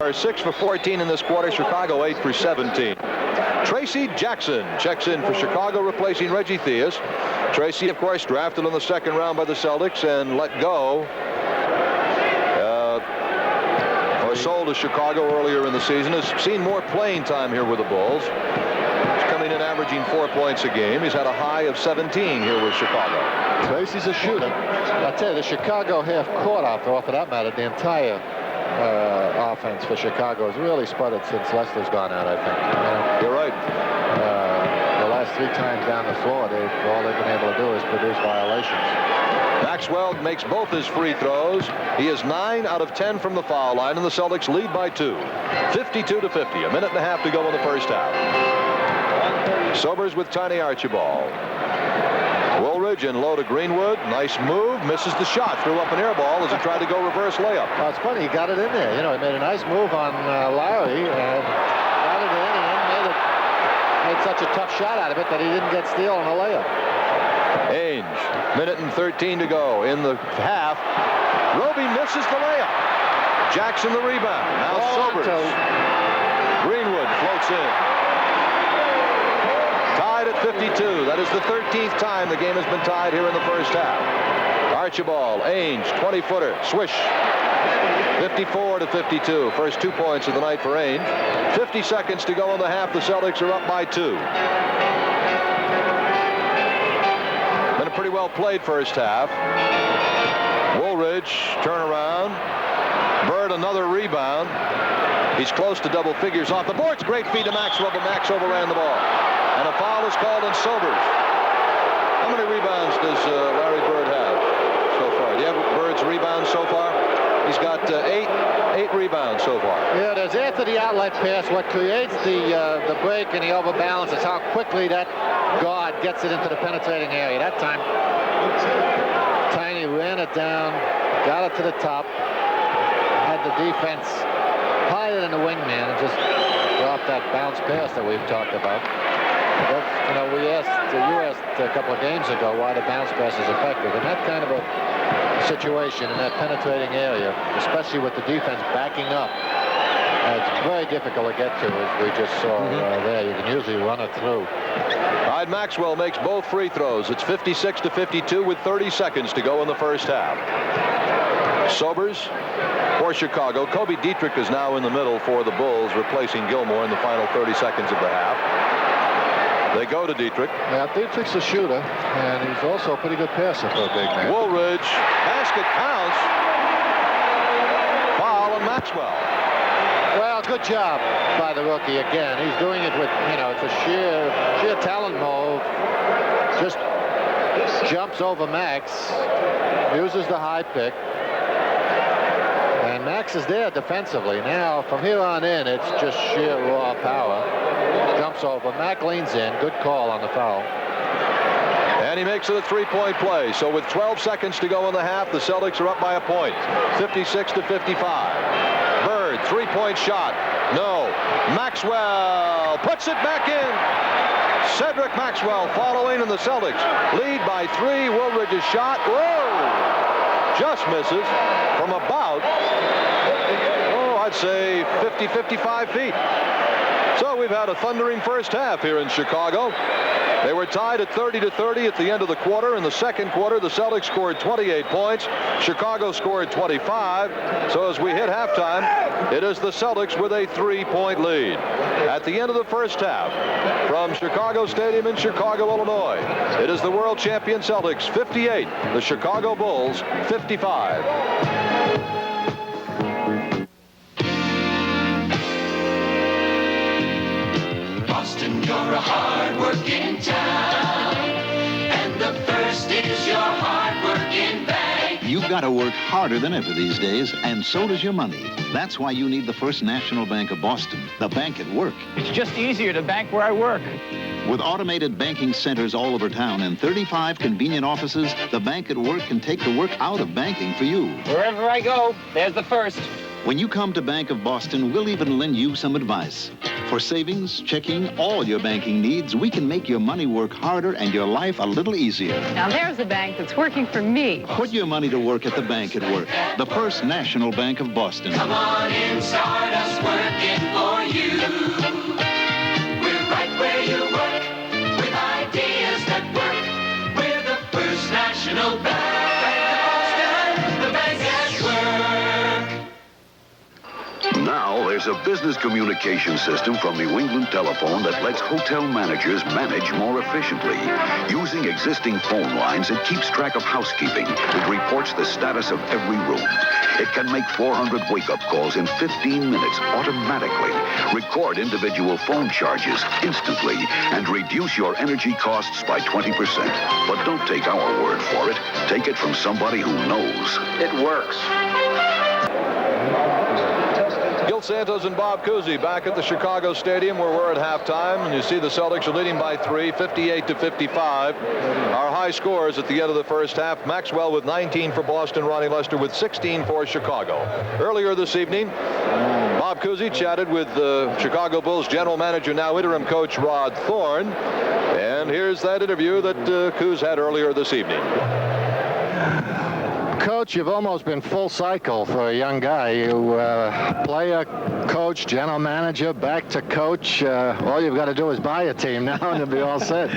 6 for 14 in this quarter. Chicago 8 for 17. Tracy Jackson checks in for Chicago, replacing Reggie Theus. Tracy, of course, drafted in the second round by the Celtics and let go. Or sold to Chicago earlier in the season. Has seen more playing time here with the Bulls. He's coming in averaging 4 points a game. He's had a high of 17 here with Chicago. Tracy's a shooter. I tell you, the Chicago half-court or for that matter, the entire offense for Chicago has really sputtered since Lester's gone out, I think. You're right. The last 3 times down the floor, all they've been able to do is produce violations. Maxwell makes both his free throws. He is 9 out of 10 from the foul line, and the Celtics lead by 2. 52-50. A minute and a half to go in the first half. Sobers with Tiny Archibald. Woolridge in low to Greenwood. Nice move. Misses the shot. Threw up an air ball as he tried to go reverse layup. Well, it's funny. He got it in there. You know, he made a nice move on Lowry and got it in and then made such a tough shot out of it that he didn't get steal on a layup. Ainge, minute and 13 to go in the half. Roby misses the layup. Jackson the rebound. Now Sobers. Greenwood floats in. Tied at 52. That is the 13th time the game has been tied here in the first half. Archibald, Ainge, 20-footer, swish. 54-52. First 2 points of the night for Ainge. 50 seconds to go in the half. The Celtics are up by 2. Been a pretty well played first half. Woolridge, turnaround. Bird, another rebound. He's close to double figures off the boards. Great feed to Maxwell, but Max overran the ball. And a foul is called on Sobers. How many rebounds does Larry Bird have so far? Do you have Bird's rebounds so far? He's got 8 rebounds so far. Yeah, there's after the outlet pass. What creates the break and the overbalance is how quickly that guard gets it into the penetrating area. That time, Tiny ran it down, got it to the top, had the defense higher than the wingman, and just dropped that bounce pass that we've talked about. But, you know, you asked a couple of games ago why the bounce pass is effective. And that kind of a situation in that penetrating area, especially with the defense backing up, it's very difficult to get to, as we just saw there. You can usually run it through. Hyde Maxwell makes both free throws. It's 56-52 with 30 seconds to go in the first half. Sobers for Chicago. Kobe Dietrich is now in the middle for the Bulls, replacing Gilmore in the final 30 seconds of the half. They go to Dietrich. Now, Dietrich's a shooter, and he's also a pretty good passer for a big man. Woolridge, basket counts. Foul on Maxwell. Well, good job by the rookie again. He's doing it with, you know, it's a sheer talent move. Just jumps over Max, uses the high pick. And Max is there defensively. Now, from here on in, it's just sheer raw power. Jumps over. Mac leans in. Good call on the foul. And he makes it a 3-point play. So with 12 seconds to go in the half, the Celtics are up by a point. 56-55. Bird, 3-point shot. No. Maxwell puts it back in. Cedric Maxwell following, and the Celtics lead by 3. Woolridge's shot. Whoa! Just misses from about, I'd say 50-55 feet. So we've had a thundering first half here in Chicago. They were tied at 30-30 at the end of the quarter. In the second quarter, the Celtics scored 28 points. Chicago scored 25. So as we hit halftime, it is the Celtics with a 3-point lead. At the end of the first half, from Chicago Stadium in Chicago, Illinois, it is the world champion Celtics 58, the Chicago Bulls 55. Boston, you're a hard-working town, and the first is your hard-working bank. You've got to work harder than ever these days, and so does your money. That's why you need the First National Bank of Boston, the bank at work. It's just easier to bank where I work. With automated banking centers all over town and 35 convenient offices, the bank at work can take the work out of banking for you. Wherever I go, there's the First. When you come to Bank of Boston, we'll even lend you some advice. For savings, checking, all your banking needs, we can make your money work harder and your life a little easier. Now there's a bank that's working for me. Put your money to work at the bank at work, the First National Bank of Boston. Come on in, start us working for you. We're right where you work, with ideas that work. We're the First National Bank of Boston, the bank at work. Now there's a business communication system from New England Telephone that lets hotel managers manage more efficiently. Using existing phone lines, it keeps track of housekeeping. It reports the status of every room. It can make 400 wake-up calls in 15 minutes automatically, record individual phone charges instantly, and reduce your energy costs by 20%. But don't take our word for it. Take it from somebody who knows. It works. Gil Santos and Bob Cousy back at the Chicago Stadium where we're at halftime, and you see the Celtics are leading by 3, 58-55. Our high scores at the end of the first half: Maxwell with 19 for Boston, Ronnie Lester with 16 for Chicago. Earlier this evening, Bob Cousy chatted with the Chicago Bulls general manager, now interim coach Rod Thorne, and here's that interview that Coos had earlier this evening. Coach, you've almost been full cycle for a young guy. You player, coach, general manager, back to coach. All you've got to do is buy a team now and it'll be all set.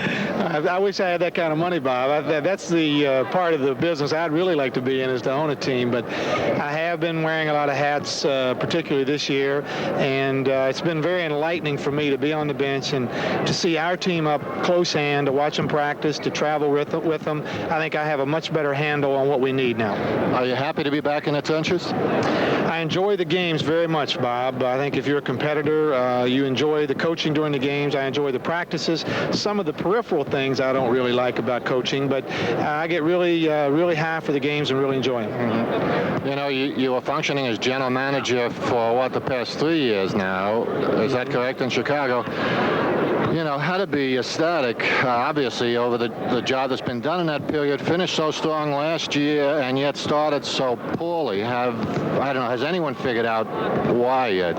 I wish I had that kind of money, Bob. That's the part of the business I'd really like to be in, is to own a team. But I have been wearing a lot of hats, particularly this year, and it's been very enlightening for me to be on the bench and to see our team up close hand, to watch them practice, to travel with them. I think I have a much better handle on what we need now. Are you happy to be back in the trenches? I enjoy the games very much, Bob. I think if you're a competitor, you enjoy the coaching during the games. I enjoy the practices. Some of the peripheral things I don't really like about coaching, but I get really high for the games and really enjoy them. Mm-hmm. You know, you were functioning as general manager for, the past 3 years now. Is that correct, in Chicago? You know, had to be ecstatic, obviously, over the job that's been done in that period. Finished so strong last year and yet started so poorly. Has anyone figured out why yet?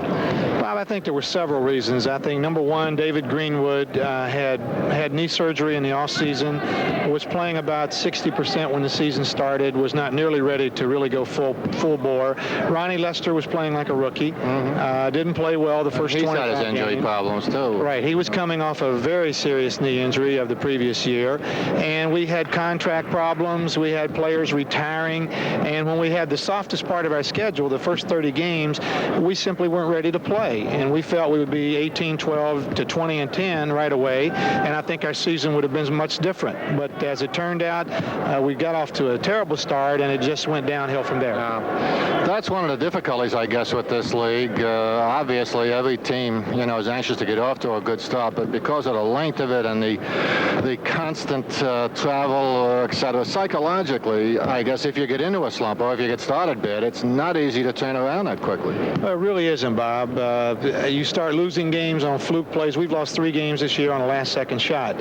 Bob, I think there were several reasons. I think, number one, David Greenwood had knee surgery in the offseason, was playing about 60% when the season started, was not nearly ready to really go full bore. Ronnie Lester was playing like a rookie. Mm-hmm. Didn't play well the first 25 games. He's had his injury problems, too. Right. He was coming off a very serious knee injury of the previous year, and we had contract problems. We had players retiring, and when we had the softest part of our schedule, the first 30 games, we simply weren't ready to play, and we felt we would be 18-12 to 20-10 right away, and I think our season would have been much different. But as it turned out, we got off to a terrible start, and it just went downhill from there. That's one of the difficulties, I guess, with this league. Obviously, every team, is anxious to get off to a good start, but because of the length of it and the constant travel, etc., psychologically, I guess if you get into a slump or if you get started bad, it's not easy to turn around that quickly. Well, it really isn't, Bob. You start losing games on fluke plays. We've lost 3 games this year on a last-second shot.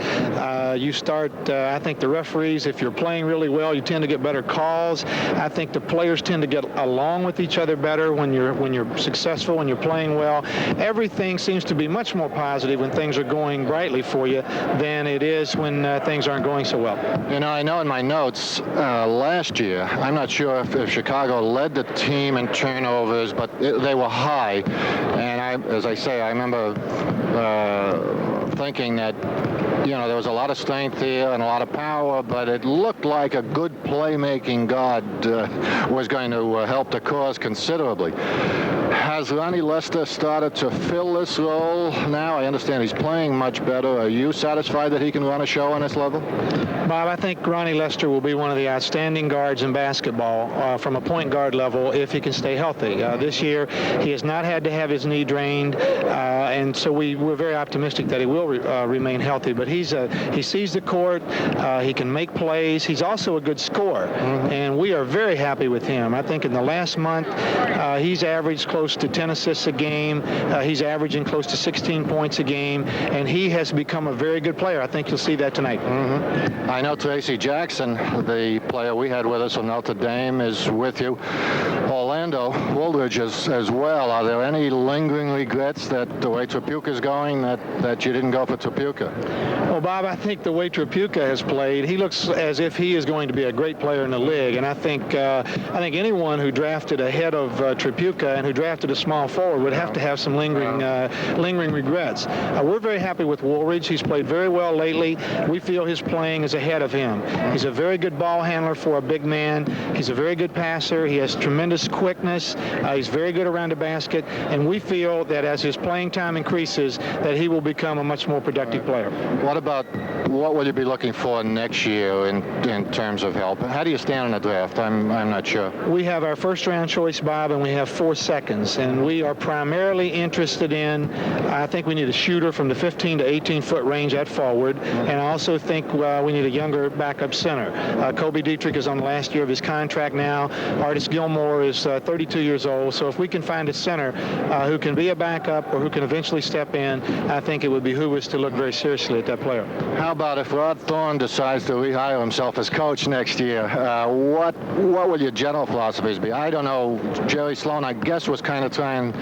You start, I think the referees, if you're playing really well, you tend to get better calls. I think the players tend to get along with each other better when you're successful, when you're playing well. Everything seems to be much more positive when things are going brightly for you than it is when things aren't going so well. I know in my notes last year, I'm not sure if Chicago led the team in turnovers, but they were high. And as I say, I remember thinking that there was a lot of strength here and a lot of power, but it looked like a good playmaking guard was going to help the cause considerably. Has Ronnie Lester started to fill this role now? I understand he's playing much better. Are you satisfied that he can run a show on this level? Bob, I think Ronnie Lester will be one of the outstanding guards in basketball from a point guard level if he can stay healthy. This year, he has not had to have his knee drained, and so we're very optimistic that he will remain healthy. But he sees the court. He can make plays. He's also a good scorer, and we are very happy with him. I think in the last month, he's averaged close to 10 assists a game. He's averaging close to 16 points a game, and he has become a very good player. I think you'll see that tonight. I know Tracy Jackson, the player we had with us from Notre Dame, is with you. Orlando Woolridge as well. Are there any lingering regrets that the way Tripucka's going that you didn't go for Tripucka? Well, Bob, I think the way Tripucka has played, he looks as if he is going to be a great player in the league. And I think anyone who drafted ahead of Tripucka and who drafted a small forward would have to have some lingering regrets. We're very happy with Woolridge. He's played very well lately. We feel his playing is ahead of him. He's a very good ball handler for a big man. He's a very good passer. He has tremendous quickness. He's very good around the basket. And we feel that as his playing time increases, that he will become a much more productive player. What will you be looking for next year in terms of help? How do you stand in the draft? I'm not sure. We have our first-round choice, Bob, and we have 4 seconds. And we are primarily interested in, I think we need a shooter from the 15 to 18-foot range at forward. And I also think we need a younger backup center. Kobe Dietrich is on the last year of his contract now. Artis Gilmore is 32 years old. So if we can find a center who can be a backup or who can eventually step in, I think it would behoove us to look very seriously at that player. How about if Rod Thorne decides to rehire himself as coach next year? What will your general philosophies be? I don't know. Jerry Sloan, I guess, was kind of trying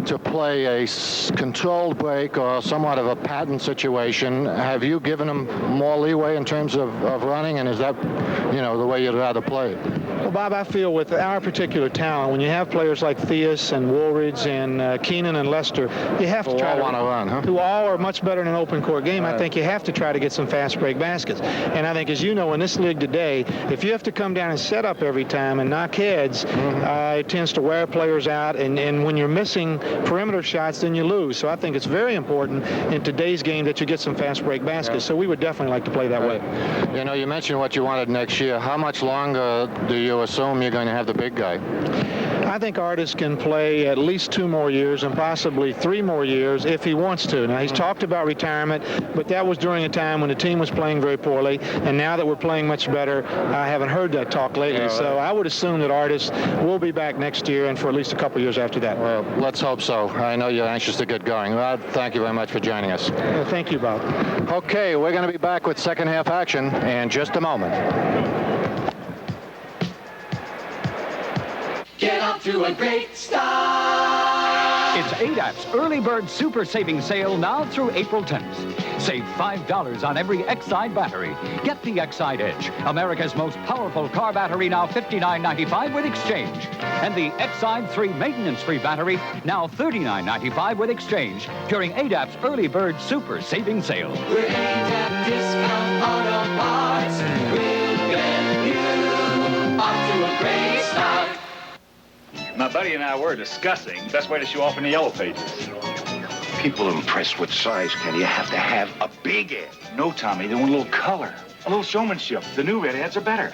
to play a controlled break or somewhat of a patent situation. Have you given him more leeway in terms of running, and is that, the way you'd rather play it? Well, Bob, I feel with our particular talent, when you have players like Theus and Woolridge and Keenan and Lester, you have to try to run, huh? Who all are much better in an open court game. Right. I think you have to try to get some fast break baskets. And I think, as you know, in this league today, if you have to come down and set up every time and knock heads, it tends to wear players out. And when you're missing perimeter shots, then you lose. So I think it's very important in today's game that you get some fast break baskets. So we would definitely like to play that way. You mentioned what you wanted next year. How much longer do you assume you're going to have the big guy? I think Artis can play at least 2 more years and possibly 3 more years if he wants to. Now, he's talked about retirement, but that was during a time when the team was playing very poorly, and now that we're playing much better, I haven't heard that talk lately. Right. So I would assume that Artis will be back next year and for at least a couple years after that. Well, let's hope so. I know you're anxious to get going. Rod, thank you very much for joining us. Thank you, Bob. Okay, we're going to be back with second half action in just a moment. Get off to a great start. It's ADAP's Early Bird Super Savings Sale now through April 10th. Save $5 on every Excite battery. Get the Excite Edge, America's most powerful car battery, now $59.95 with exchange. And the Excite 3 maintenance-free battery, now $39.95 with exchange during ADAP's Early Bird Super Savings Sale. We're ADAP Discount Auto Parts. We'll get you off to a great start. My buddy and I were discussing the best way to show off in the yellow pages. People impressed with size, Kenny. You have to have a big ad. No, Tommy, they want a little color, a little showmanship. The new red ads are better.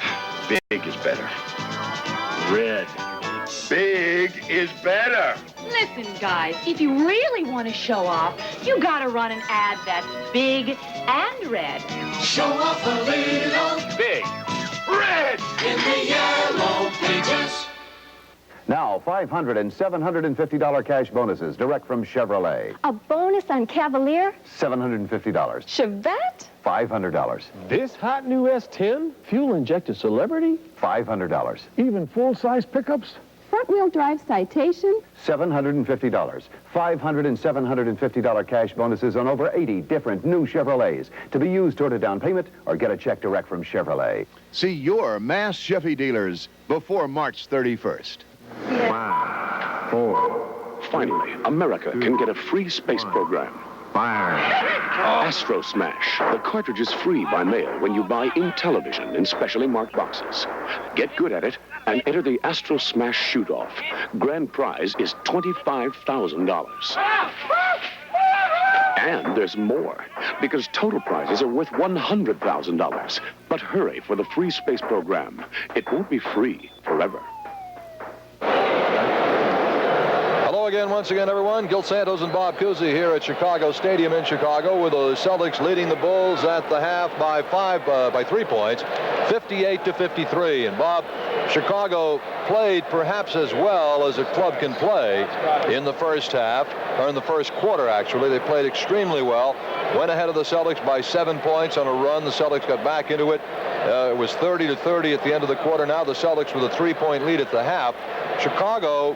Big is better. Red. Big is better. Listen, guys, if you really want to show off, you gotta run an ad that's big and red. Show off a little Big. Red. in the yellow pages. Now, $500 and $750 cash bonuses direct from Chevrolet. A bonus on Cavalier? $750. Chevette? $500. This hot new S10? Fuel-injected Celebrity? $500. Even full-size pickups? Front-wheel drive Citation? $750. $500 and $750 cash bonuses on over 80 different new Chevrolets to be used toward a down payment or get a check direct from Chevrolet. See your Mass Chevy dealers before March 31st. 5, 4. Finally, America can get a free space program. Astro Smash. The cartridge is free by mail when you buy Intellivision in specially marked boxes. Get good at it and enter the Astro Smash shoot-off. Grand prize is $25,000. And there's more, because total prizes are worth $100,000. But hurry for the free space program. It won't be free forever. Hello again, once again, everyone. Gil Santos and Bob Cousy here at Chicago Stadium in Chicago, with the Celtics leading the Bulls at the half by 3 points, 58-53. And Bob, Chicago played perhaps as well as a club can play in the first half, or in the first quarter, actually. They played extremely well. Went ahead of the Celtics by 7 points on a run. The Celtics got back into it. It was 30-30 at the end of the quarter. Now the Celtics with a 3-point lead at the half. Chicago,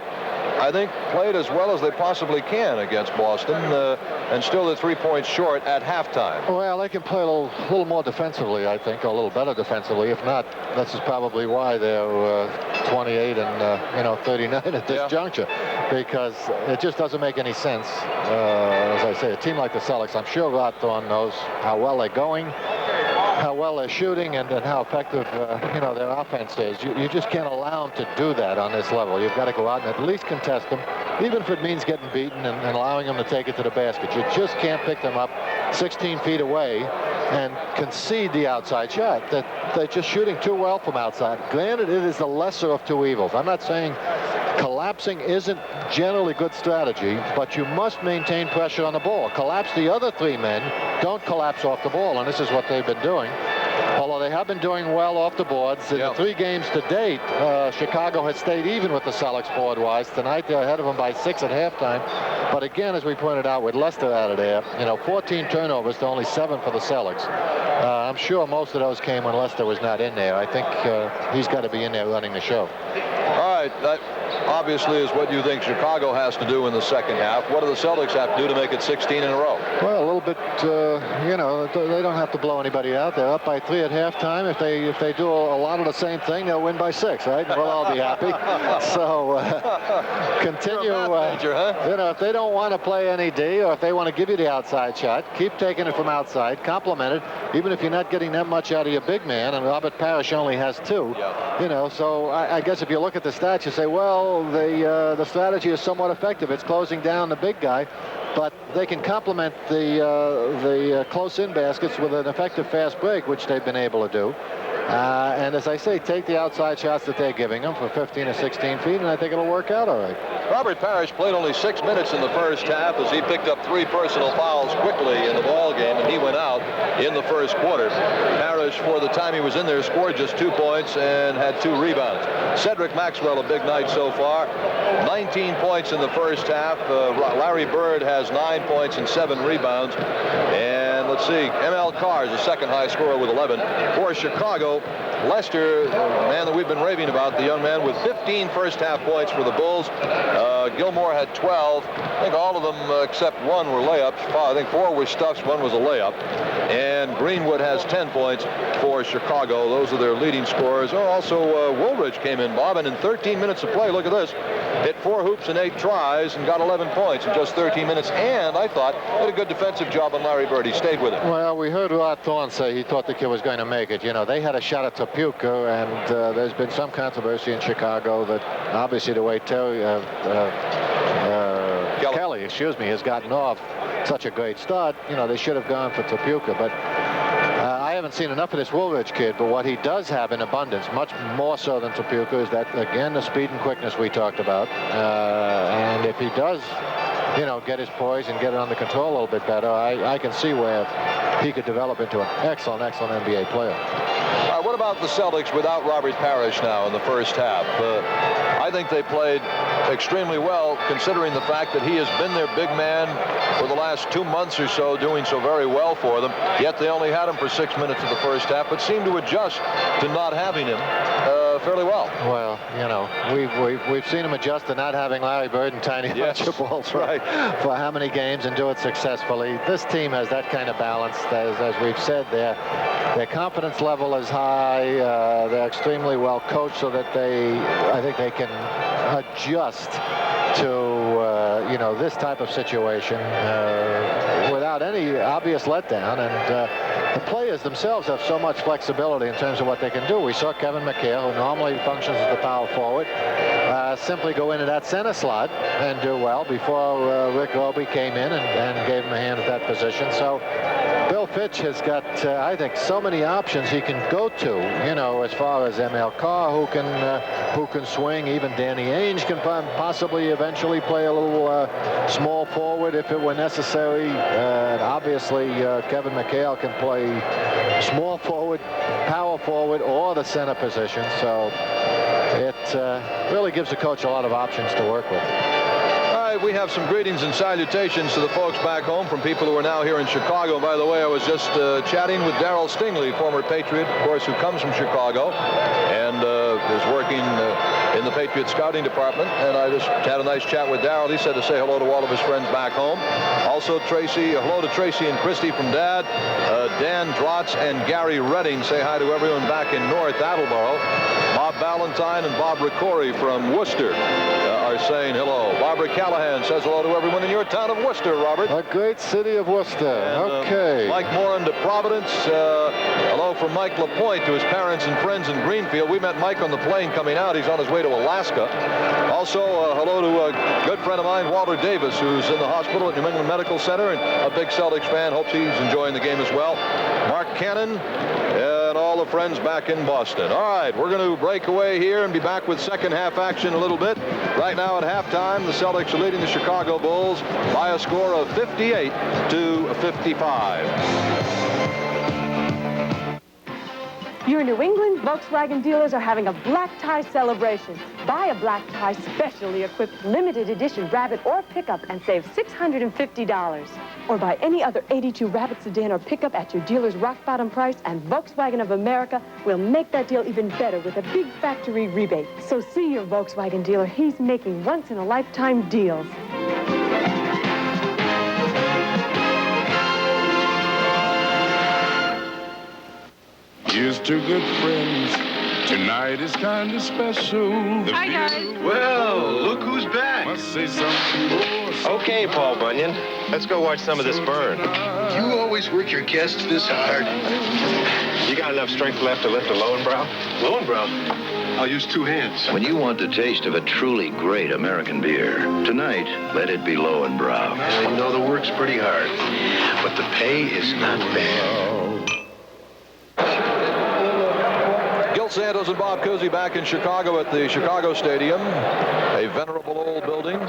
I think, played as well as they possibly can against Boston, and still they're 3 points short at halftime. Well, they can play a little more defensively, I think, a little better defensively. If not, this is probably why they're 28 and 39 at this juncture, because it just doesn't make any sense. As I say, a team like the Celtics, I'm sure Rothorn knows how well they're going, how well they're shooting, and how effective their offense is. You just can't allow them to do that on this level. You've got to go out and at least contest them, even if it means getting beaten and allowing them to take it to the basket. You just can't pick them up 16 feet away and concede the outside shot. That they're just shooting too well from outside. Granted, it is the lesser of two evils. I'm not saying collapsing isn't generally good strategy, but you must maintain pressure on the ball. Collapse the other three men. Don't collapse off the ball, and this is what they've been doing. Although they have been doing well off the boards. In the 3 games to date, Chicago has stayed even with the Celtics board-wise. Tonight they're ahead of them by 6 at halftime. But again, as we pointed out, with Lester out of there, 14 turnovers to only 7 for the Celtics. I'm sure most of those came when Lester was not in there. I think he's got to be in there running the show. All right, that obviously is what you think Chicago has to do in the second half. What do the Celtics have to do to make it 16 in a row? Well, a little bit, they don't have to blow anybody out. They're up by 3 at halftime. If they do a lot of the same thing, they'll win by 6, right? We'll all be happy. So continue. Major, huh? If they don't want to play any D, or if they want to give you the outside shot, keep taking it from outside, compliment it, even if you're not getting that much out of your big man. And Robert Parrish only has 2. Yeah. So I guess if you look at the stats, you say, well, the strategy is somewhat effective. It's closing down the big guy, but they can complement the close-in baskets with an effective fast break, which they've been able to do. And as I say, take the outside shots that they're giving them for 15 or 16 feet, and I think it'll work out all right. Robert Parrish played only 6 minutes in the first half as he picked up 3 personal fouls quickly in the ball game, and he went out in the first quarter. Parrish, for the time he was in there, scored just 2 points and had 2 rebounds. Cedric Maxwell, a big night so far. 19 points in the first half. Larry Bird has 9 points and 7 rebounds. And let's see, M.L. Carr is the second high scorer with 11. For Chicago, Lester, the man that we've been raving about, the young man with 15 first half points for the Bulls. Gilmore had 12. I think all of them except one were layups. I think 4 were stuffs, 1 was a layup. And Greenwood has 10 points for Chicago. Those are their leading scorers. Also, Woolridge came in, Bob, and in 13 minutes of play, look at this, hit 4 hoops and 8 tries and got 11 points in just 13 minutes. And I thought did a good defensive job on Larry Bird. He stayed with it. Well, we heard Rod Thorne say he thought the kid was going to make it. They had a shot at Topuka, and there's been some controversy in Chicago that obviously the way Kelly, has gotten off such a great start, they should have gone for Topuka. But I haven't seen enough of this Woolridge kid, but what he does have in abundance, much more so than Topuka, is that, again, the speed and quickness we talked about. And if he does, get his poise and get it under control a little bit better, I can see where he could develop into an excellent NBA player. What about the Celtics without Robert Parrish now in the first half? I think they played extremely well, considering the fact that he has been their big man for the last 2 months or so, doing so very well for them. Yet they only had him for 6 minutes of the first half, but seemed to adjust to not having him fairly well. Well, we've seen him adjust to not having Larry Bird and Tiny Archibald for how many games and do it successfully. This team has that kind of balance. As we've said, their confidence level is high. They're extremely well coached, so that I think they can adjust to this type of situation without any obvious letdown. And the players themselves have so much flexibility in terms of what they can do. We saw Kevin McHale, who normally functions as the power forward, simply go into that center slot and do well before Rick Roby came in and gave him a hand at that position. So Bill Fitch has got, I think, so many options he can go to, as far as M.L. Carr, who can swing. Even Danny Ainge can possibly eventually play a little small forward if it were necessary. And obviously, Kevin McHale can play small forward, power forward, or the center position. So It really gives the coach a lot of options to work with. All right, we have some greetings and salutations to the folks back home from people who are now here in Chicago. And by the way, I was just chatting with Darrell Stingley, former Patriot, of course, who comes from Chicago and is working in the Patriot scouting department. And I just had a nice chat with Darrell. He said to say hello to all of his friends back home. Also, hello to Tracy and Christy from Dad. Dan Drotz and Gary Redding say hi to everyone back in North Attleboro. Bob Valentine and Bob Riccori from Worcester are saying hello. Barbara Callahan says hello to everyone in your town of Worcester, Robert. A great city of Worcester. And, okay. Mike Moran to Providence. Hello from Mike LaPointe to his parents and friends in Greenfield. We met Mike on the plane coming out. He's on his way to Alaska. Also, hello to a good friend of mine, Walter Davis, who's in the hospital at New England Medical Center and a big Celtics fan. Hopes he's enjoying the game as well. Mark Cannon and all the friends back in Boston. All right, we're going to break away here and be back with second half action a little bit. Right now at halftime, the Celtics are leading the Chicago Bulls by a score of 58-55. Your New England Volkswagen dealers are having a black tie celebration. Buy a black tie specially equipped limited edition Rabbit or pickup and save $650. Or buy any other 82 Rabbit sedan or pickup at your dealer's rock bottom price, and Volkswagen of America will make that deal even better with a big factory rebate. So see your Volkswagen dealer. He's making once-in-a-lifetime deals. Here's to good friends. Tonight is kind of special. Hi, guys. Well, look who's back. Must say something more. Okay, Paul Bunyan. Let's go watch some of this burn. You always work your guests this hard. You got enough strength left to lift a Lowenbrow? Lowenbrow? I'll use two hands. When you want the taste of a truly great American beer, tonight, let it be Lowenbrow. I know the work's pretty hard, but the pay is not bad. Gil Santos and Bob Cousy back in Chicago at the Chicago Stadium, a venerable old building.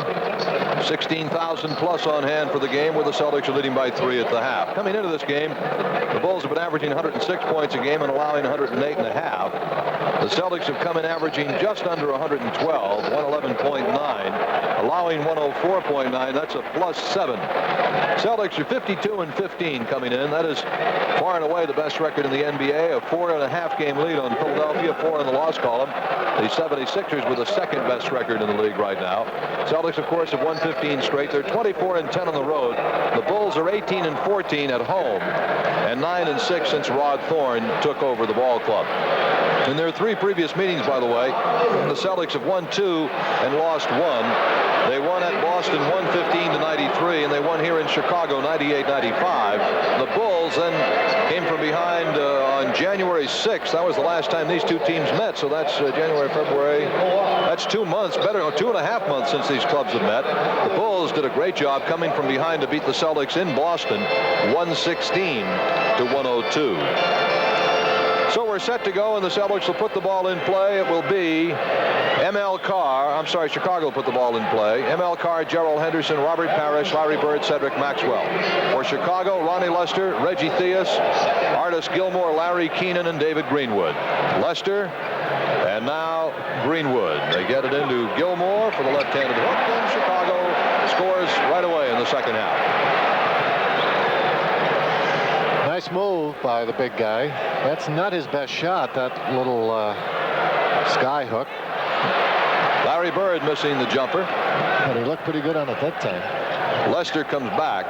16,000 plus on hand for the game, where the Celtics are leading by 3 at the half. Coming into this game, the Bulls have been averaging 106 points a game and allowing 108.5. The Celtics have come in averaging just under 112, 111.9, allowing 104.9. That's a +7. Celtics are 52-15 coming in. That is far and away the best record in the NBA. A 4.5 game lead on Philadelphia, 4 in the loss column. The 76ers with the second best record in the league right now. Celtics, of course, have won 15 straight. They're 24-10 on the road. The Bulls are 18-14 at home, and 9-6 since Rod Thorne took over the ball club. In their 3 previous meetings, by the way, the Celtics have won 2 and lost 1. They won at Boston 115-93, and they won here in Chicago 98-95. The Bulls then came from behind on January 6th. That was the last time these two teams met, so that's January, February. That's 2 months, better, 2.5 months since these clubs have met. The Bulls did a great job coming from behind to beat the Celtics in Boston 116-102. So we're set to go, and the Celtics will put the ball in play. It will be Chicago will put the ball in play. M.L. Carr, Gerald Henderson, Robert Parrish, Larry Bird, Cedric Maxwell. For Chicago, Ronnie Lester, Reggie Theus, Artis Gilmore, Larry Keenan, and David Greenwood. Lester, and now Greenwood. They get it into Gilmore for the left-handed hook, and Chicago scores right away in the second half. Nice move by the big guy. That's not his best shot, that little sky hook. Larry Bird missing the jumper. But he looked pretty good on it that time. Lester comes back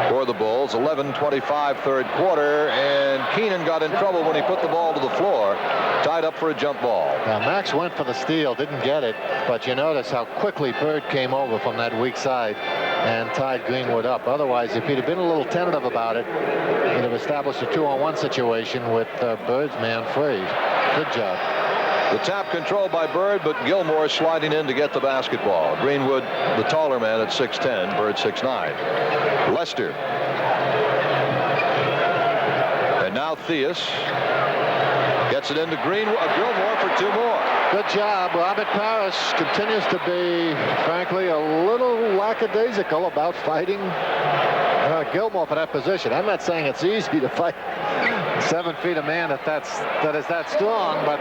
for the Bulls. 11:25 third quarter, and Keenan got in trouble when he put the ball to the floor. Tied up for a jump ball. Now, Max went for the steal, didn't get it, but you notice how quickly Bird came over from that weak side and tied Greenwood up. Otherwise, if he'd have been a little tentative about it, he'd have established a 2-on-1 situation with Bird's man free. Good job. The tap controlled by Bird, but Gilmore sliding in to get the basketball. Greenwood, the taller man at 6'10", Bird 6'9". Lester. And now Theus gets it into Gilmore for 2 more. Good job. Robert Parrish continues to be, frankly, a little lackadaisical about fighting Gilmore for that position. I'm not saying it's easy to fight 7 feet a man that is that strong, but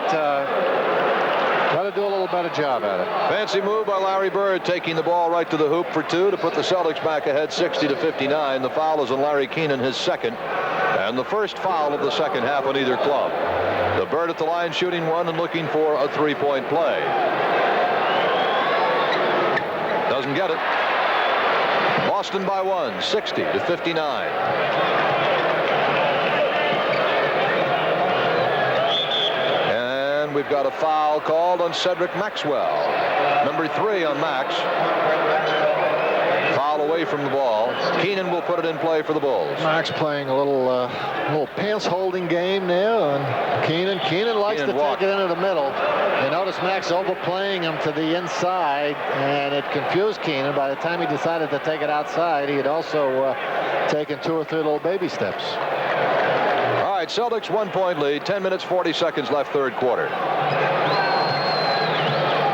Got to do a little better job at it. Fancy move by Larry Bird, taking the ball right to the hoop for 2 to put the Celtics back ahead 60-59. The foul is on Larry Keenan, his second, and the first foul of the second half on either club. The Bird at the line shooting one and looking for a three-point play. Doesn't get it. Boston by 1, 60-59. We've got a foul called on Cedric Maxwell. Number 3 on Max. Foul away from the ball. Keenan will put it in play for the Bulls. Max playing a little pants holding game now. And Keenan likes to take it into the middle. You notice Max overplaying him to the inside, and it confused Keenan. By the time he decided to take it outside, he had also taken 2 or 3 little baby steps. All right, Celtics 1-point lead, 10 minutes, 40 seconds left, third quarter.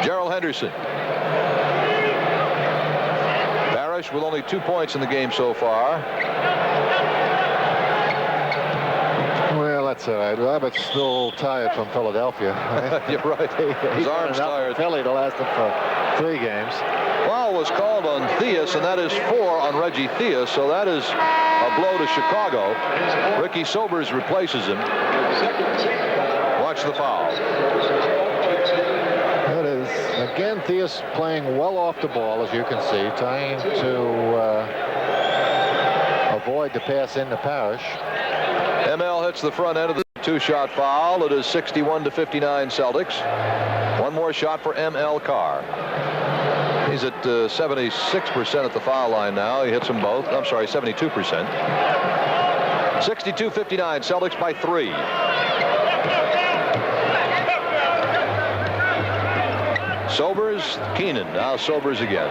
Gerald Henderson. Parrish with only 2 points in the game so far. Well, that's all right. Robert's still a little tired from Philadelphia. You're right. His arm's tired. Philly to last him for 3 games. Foul was called on Theus, and that is 4 on Reggie Theus, so that is a blow to Chicago. Ricky Sobers replaces him. Watch the foul. That is, again, Theus playing well off the ball, as you can see, trying to avoid the pass into Parrish. ML hits the front end of the 2-shot foul. It is 61-59 Celtics. One more shot for ML Carr. He's at 76% at the foul line now. He hits them both. I'm sorry, 72%. 62-59, Celtics by 3. Sobers, Keenan. Now Sobers again.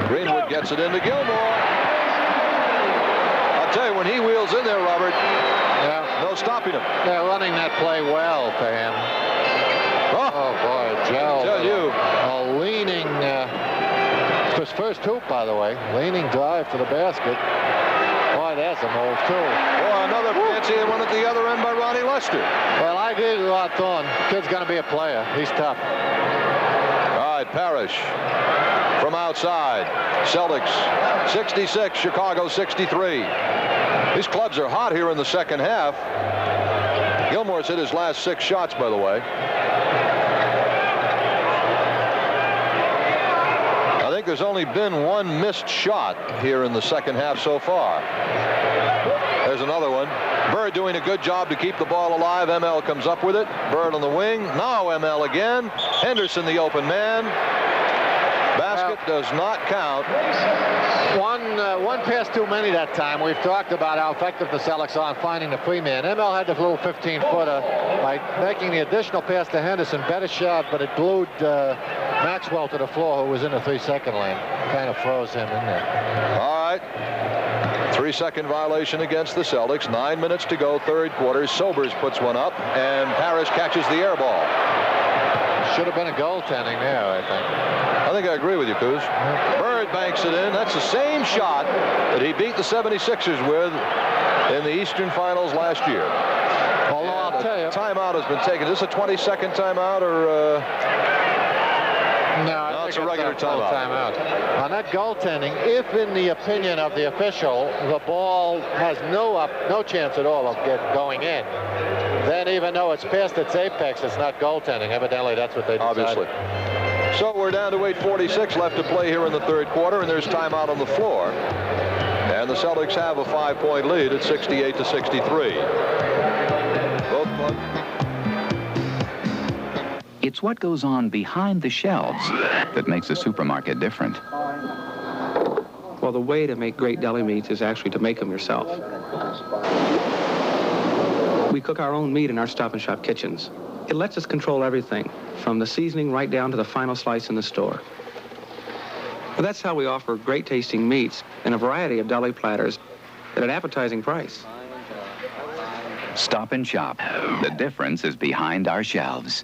Greenwood gets it into Gilmore. I'll tell you, when he wheels in there, Robert, no stopping him. They're running that play well for him. Oh, boy, Gerald. Tell you. A leaning, his first hoop, by the way, leaning drive to the basket. Boy, that's a move, too. Boy, another fancy one at the other end by Ronnie Lester. Well, I agree with Rod Thorne. Kid's going to be a player. He's tough. All right, Parrish from outside. Celtics 66, Chicago 63. These clubs are hot here in the second half. Gilmore's hit his last 6 shots, by the way. I think there's only been 1 missed shot here in the second half so far. There's another one. Bird doing a good job to keep the ball alive. ML comes up with it. Bird on the wing. Now ML again. Henderson the open man. Basket does not count. One pass too many that time. We've talked about how effective the Celtics are on finding the free man. ML had the little 15-footer by making the additional pass to Henderson. Better shot, but it glued Maxwell to the floor, who was in the 3-second lane. Kind of froze him in there. All right. 3-second violation against the Celtics. 9 minutes to go, third quarter. Sobers puts one up, and Parrish catches the air ball. Should have been a goaltending there, I think. I think I agree with you, Coos. Bird banks it in. That's the same shot that he beat the 76ers with in the Eastern Finals last year. Although I'll tell you, timeout has been taken. Is this a 20-second timeout or? No, it's a regular timeout. On that goaltending, if in the opinion of the official, the ball has no chance at all of going in, then even though it's past its apex, it's not goaltending. Evidently, that's what they decided. Obviously. So we're down to 8:46 left to play here in the third quarter, and there's timeout on the floor. And the Celtics have a 5-point lead at 68-63. Both clubs. It's what goes on behind the shelves that makes a supermarket different. Well, the way to make great deli meats is actually to make them yourself. We cook our own meat in our Stop and Shop kitchens. It lets us control everything, from the seasoning right down to the final slice in the store. But that's how we offer great tasting meats in a variety of deli platters at an appetizing price. Stop and Shop. The difference is behind our shelves.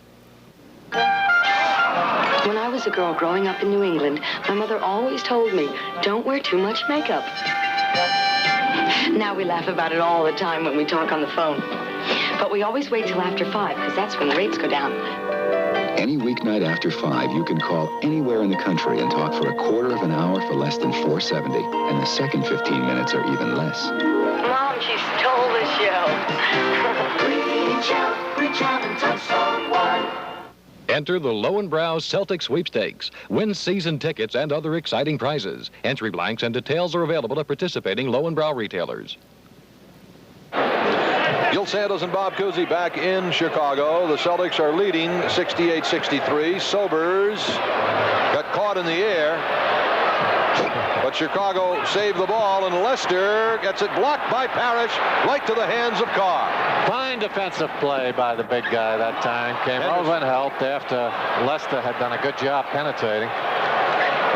When I was a girl growing up in New England, my mother always told me, don't wear too much makeup. Now we laugh about it all the time when we talk on the phone. But we always wait till after 5, because that's when the rates go down. Any weeknight after 5, you can call anywhere in the country and talk for a quarter of an hour for less than $4.70. And the second 15 minutes are even less. Mom, she stole the show. Reach out and touch someone. Enter the Lowenbrow Celtics sweepstakes. Win season tickets and other exciting prizes. Entry blanks and details are available at participating Lowenbrow retailers. Gil Santos and Bob Cousy back in Chicago. The Celtics are leading 68-63. Sobers got caught in the air, but Chicago saved the ball, and Lester gets it blocked by Parrish right to the hands of Carr. Fine defensive play by the big guy that time. Came over and helped after Lester had done a good job penetrating.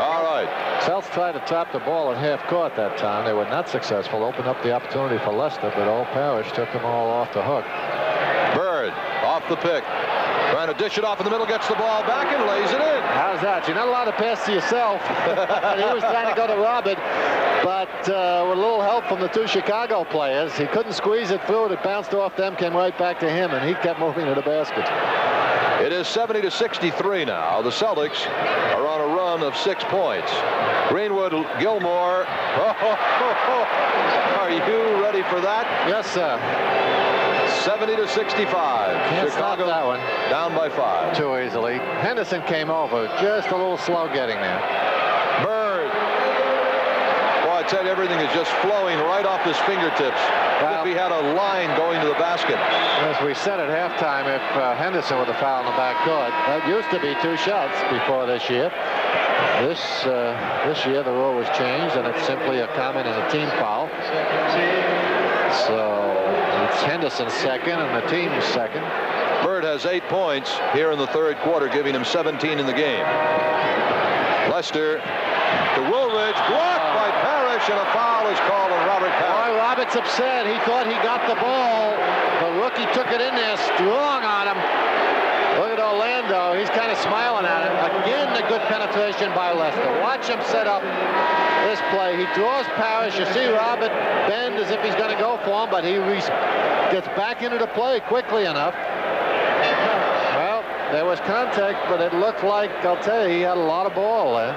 All right. Celts tried to tap the ball at half court that time. They were not successful. Opened up the opportunity for Lester, but old Parrish took them all off the hook. Bird off the pick. Trying to dish it off in the middle, gets the ball back and lays it in. How's that? You're not allowed to pass to yourself. He was trying to go to Robert, but with a little help from the two Chicago players, he couldn't squeeze it through. It bounced off them, came right back to him, and he kept moving to the basket. It is 70-63 now. The Celtics are on a run of 6 points. Greenwood, Gilmore. Are you ready for that? Yes, sir. 70-65. Can't stop that one. Down by 5. Too easily. Henderson came over, just a little slow getting there. Bird. Boy, I tell you, everything is just flowing right off his fingertips. If he had a line going to the basket. As we said at halftime, if Henderson with a foul in the backcourt, that used to be 2 shots before this year. This year the rule was changed, and it's simply a common and a team foul. So it's Henderson's second and the team's second. Bird has 8 points here in the third quarter, giving him 17 in the game. Lester to Woolridge, blocked by Parrish, and a foul is called on Robert Parrish. Boy, Robert's upset. He thought he got the ball. The rookie took it in there strong on him. Look at Orlando. He's kind of smiling at it. Again, the good penetration by Lester. Watch him set up this play. He draws Parrish. You see Robert bend as if he's going to go for him, but he gets back into the play quickly enough. Well, there was contact, but it looked like, I'll tell you, he had a lot of ball there.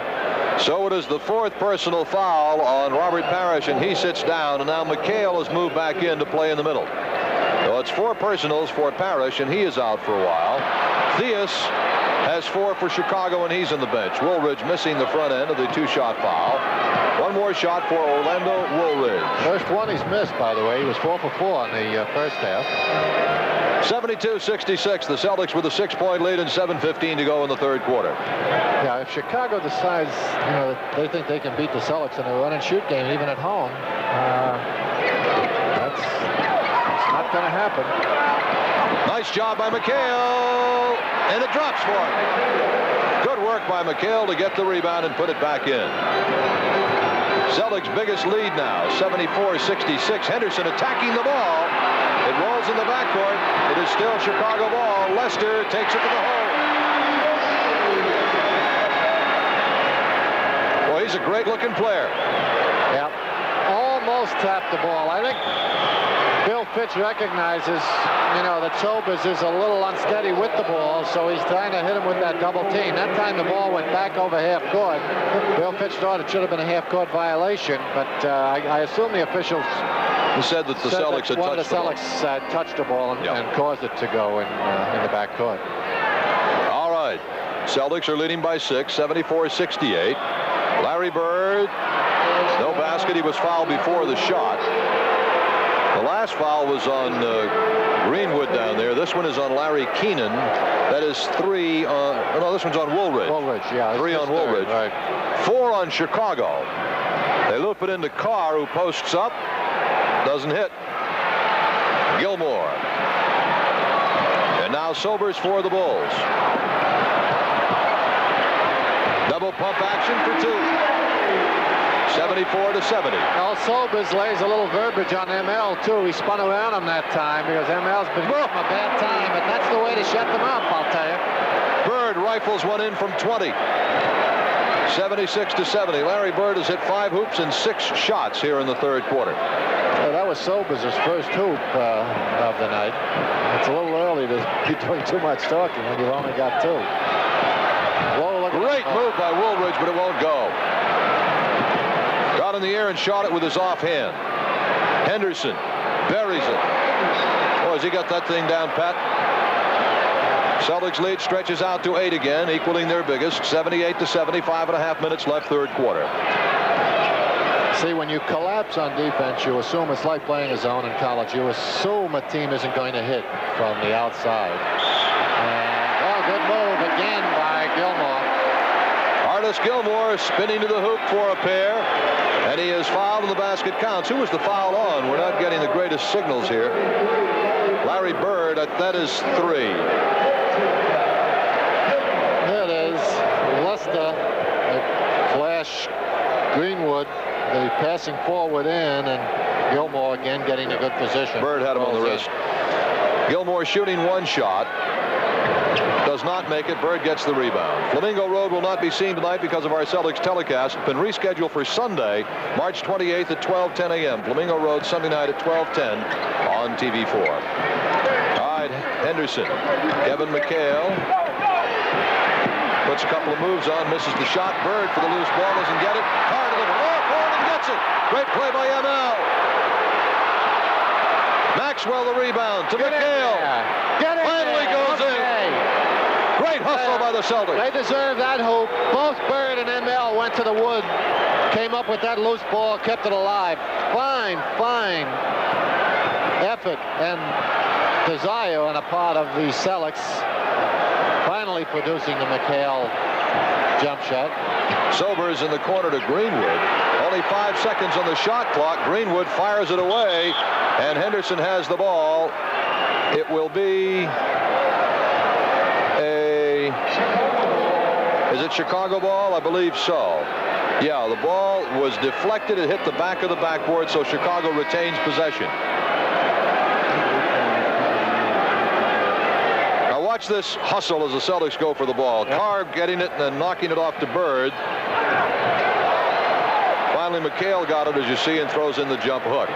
So it is the 4th personal foul on Robert Parrish, and he sits down, and now McHale has moved back in to play in the middle. So it's 4 personals for Parrish, and he is out for a while. Theus has 4 for Chicago, and he's on the bench. Woolridge missing the front end of the 2-shot foul. One more shot for Orlando Woolridge. First one he's missed, by the way. He was 4 for 4 in the first half. 72-66. The Celtics with a 6-point lead and 7:15 to go in the third quarter. Yeah, if Chicago decides, they think they can beat the Celtics in a run-and-shoot game, even at home, that's not going to happen. Nice job by McHale, and it drops for him. Good work by McHale to get the rebound and put it back in. Celtics' biggest lead now, 74-66. Henderson attacking the ball. It rolls in the backcourt. It is still Chicago ball. Lester takes it to the hole. Well, he's a great-looking player. Yep. Almost tapped the ball. I think Bill Fitch recognizes, that Sobers is a little unsteady with the ball, so he's trying to hit him with that double team. That time the ball went back over half court. Bill Fitch thought it should have been a half court violation, but I assume the officials said that the Celtics had touched the ball. One of the Celtics touched the ball and caused it to go in the back court. All right. Celtics are leading by 6, 74-68. Larry Bird, no basket. He was fouled before the shot. The last foul was on Greenwood down there. This one is on Larry Keenan. That is 3 on... No, this one's on Woolridge. Woolridge, yeah. 3 on Woolridge. Right. 4 on Chicago. They loop it into Carr, who posts up. Doesn't hit. Gilmore. And now Sobers for the Bulls. Double pump action for 2. 74-70. Well, Sobers lays a little verbiage on ML, too. He spun around him that time because ML's been giving him a bad time, but that's the way to shut them up, I'll tell you. Bird rifles one in from 20. 76-70. Larry Bird has hit 5 hoops and 6 shots here in the third quarter. Yeah, that was Sobers' first hoop of the night. It's a little early to be doing too much talking when you've only got two. Great move by Woolridge, but it won't go. Got in the air and shot it with his offhand. Henderson buries it. Oh, has he got that thing down pat? Celtics lead stretches out to 8 again, equaling their biggest, 78-70, 5.5 minutes left, third quarter. See, when you collapse on defense, you assume it's like playing a zone in college. You assume a team isn't going to hit from the outside. And, good move again by Gilmore. Artis Gilmore spinning to the hoop for a pair, and he is fouled and the basket counts. Who was the foul on? We're not getting the greatest signals here. Larry Bird, that is 3. It is Lester. Flash Greenwood. The passing forward in, and Gilmore again getting a good position. Bird had him on the wrist. Gilmore shooting one shot. Does not make it. Bird gets the rebound. Flamingo Road will not be seen tonight because of our Celtics telecast. It's been rescheduled for Sunday, March 28th at 12:10 a.m. Flamingo Road Sunday night at 12:10 on TV4. All right, Henderson. Kevin McHale puts a couple of moves on, misses the shot. Bird for the loose ball, doesn't get it. Carr to the forward and gets it. Great play by ML. Maxwell the rebound to McHale. Finally goes in. Great hustle by the Celtics. They deserve that hoop. Both Bird and ML went to the wood. Came up with that loose ball, kept it alive. Fine effort and desire on the part of the Celtics. Finally producing the McHale jump shot. Sobers in the corner to Greenwood. Only 5 seconds on the shot clock. Greenwood fires it away, and Henderson has the ball. It will be is it Chicago ball? I believe so. Yeah, the ball was deflected. It hit the back of the backboard, so Chicago retains possession. Now watch this hustle as the Celtics go for the ball. Carr getting it and then knocking it off to Bird. Finally, McHale got it, as you see, and throws in the jump hook.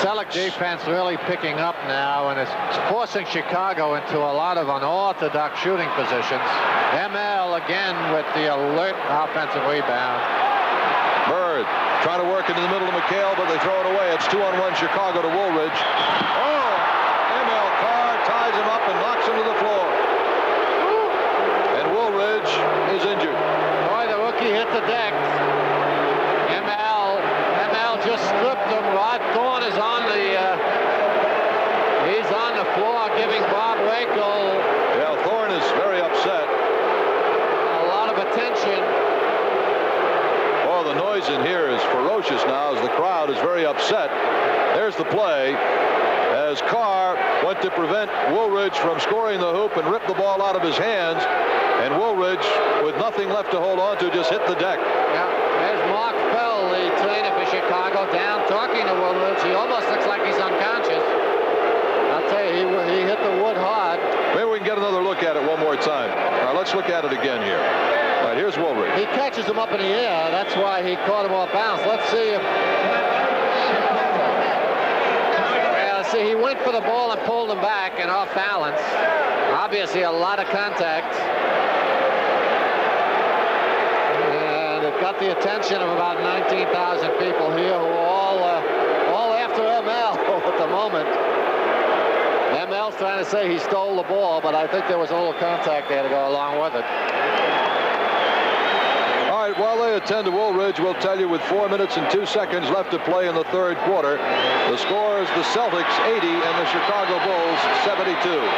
Celtic defense really picking up now, and it's forcing Chicago into a lot of unorthodox shooting positions. ML again with the alert offensive rebound. Bird trying to work into the middle of McHale, but they throw it away. It's 2-on-1 Chicago to Woolridge. Oh! ML Carr ties him up and knocks him to the floor. And Woolridge is injured. Boy, the rookie hit the deck. ML just stripped him. Rod Thorne is on he's on the floor giving Bob Wakel. Yeah, Thorne is very upset. A lot of attention. Oh, the noise in here is ferocious now as the crowd is very upset. There's the play as Carr went to prevent Woolridge from scoring the hoop and ripped the ball out of his hands. And Woolridge, with nothing left to hold on to, just hit the deck. Yeah, there's Mark Fell, the trainer for Chicago, down talking to Woolridge. He almost looks like he's unconscious. I'll tell you, he hit the wood hard. Maybe we can get another look at it one more time. All right, let's look at it again here. All right, here's Woolridge. He catches him up in the air. That's why he caught him off balance. Let's see if... See, he went for the ball and pulled him back and off balance. Obviously, a lot of contact. And it got the attention of about 19,000 people here who are all after ML at the moment. ML's trying to say he stole the ball, but I think there was a little contact there to go along with it. All right, while they attend to Woolridge, we'll tell you with 4 minutes and 2 seconds left to play in the third quarter, the score is the Celtics 80 and the Chicago Bulls 72.